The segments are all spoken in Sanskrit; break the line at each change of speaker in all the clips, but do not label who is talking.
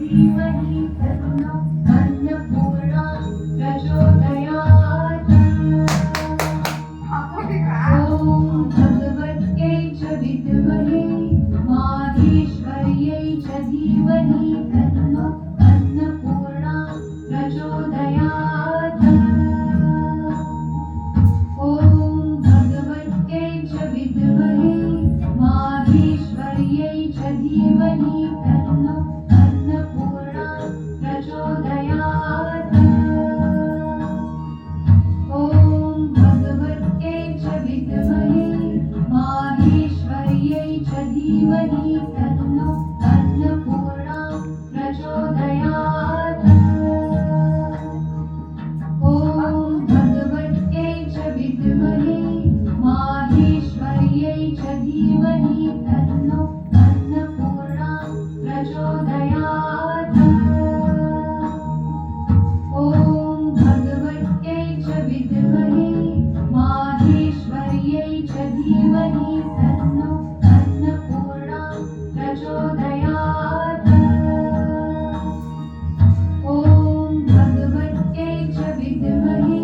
धीमहि तन्नो अन्नपूर्णा प्रचोदयात्। ॐ भगवत्यै च विद्महे माहेश्वर्यै च धीमहि तन्नो अन्नपूर्णा प्रचोदयात्। ॐ भगवत्यै च विद्महे माहेश्वर्यै च धीमहि तन्नो अन्नपूर्णा प्रचोदयात्। ॐ भगवत्यै च विद्महे माहेश्वर्यै च धीमहि तन्नो अन्नपूर्णा प्रचोदयात्। ॐ भगवत्यै च विद्महे माहेश्वर्यै च धीमहि तन्नो अन्नपूर्णा प्रचोदयात्। ॐ भगवत्यै च विद्महे माहेश्वर्यै च धीमहि तन्नो अन्नपूर्णा प्रचोदयात्। ॐ भगवत्यै च विद्महे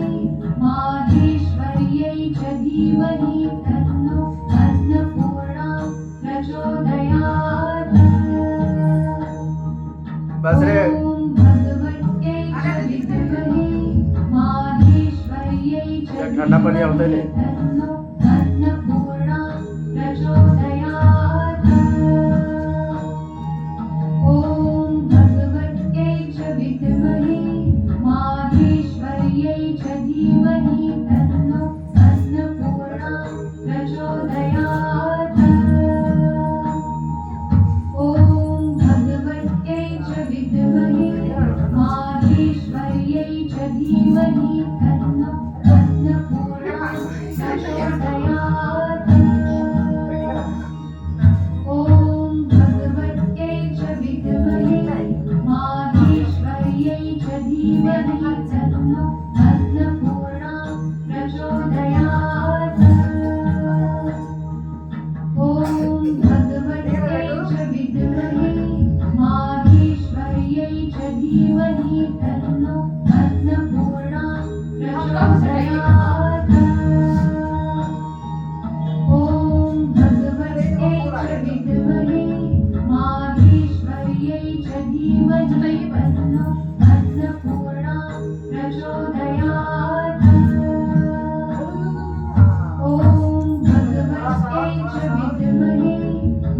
माहेश्वर्यै च धीमहि तन्नो अन्नपूर्णा प्रचोदयात्।
बस रे
ॐ भगवत्यै च विद्महे माहेश्वर्यै च
ठंडा पानी आवतंय
धीमहि
रे.
तन्नो अन्नपूर्णा प्रचोदयात्। ॐ भगवत्यै च विद्महे माहेश्वर्यै च धीमहि तन्नो अन्नपूर्णा प्रचोदयात्। ॐ भगवत्यै च विद्महे माहेश्वर्यै च धीमहि तन्नो अन्नपूर्णा प्रचोदयात्। ॐ भगवत्यै च विद्महे माहेश्वर्यै च धीमहि तन्नो अन्नपूर्णा प्रचोदयात्। ॐ भगवत्यै च विद्महे माहेश्वर्यै च धीमहि तन्नो अन्नपूर्णा प्रचोदयात्। ॐ भगवत्यै च विद्महे माहेश्वर्यै च धीमहि तन्नो अन्नपूर्णा प्रचोदयात्। ॐ भगवत्यै च विद्महे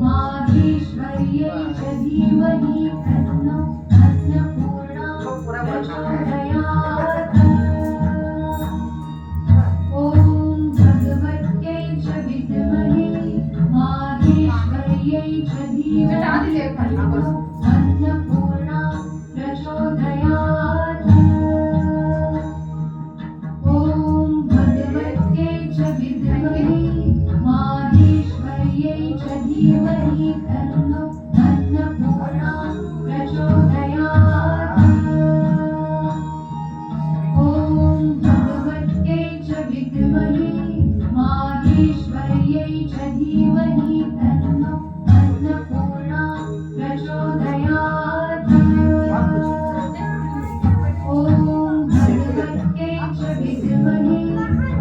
माहेश्वर्यै च धीमहि तन्नो अन्नपूर्णा प्रचोदयात्। ॐ भगवत्यै च विद्महे माहेश्वर्यै च धीमहि तन्नो अन्नपूर्णा प्रचोदयात्। ॐ भगवत्यै च विद्महे माहेश्वर्यै च धीमहि तन्नो अन्नपूर्णा प्रचोदयात्। ॐ भगवत्यै च विद्महे माहेश्वर्यै च धीमहि तन्नो अन्नपूर्णा प्रचोदयात्। ॐ भगवत्यै च विद्महे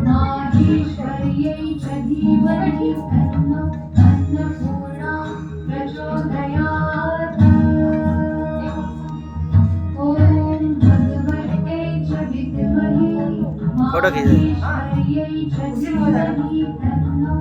माहेश्वर्यै च धीमहि तन्नो अन्नपूर्णा प्रचोदयात्। ॐ भगवत्यै च विद्महे
फोटो खींच.
माहेश्वर्यै च धीमहि तन्नो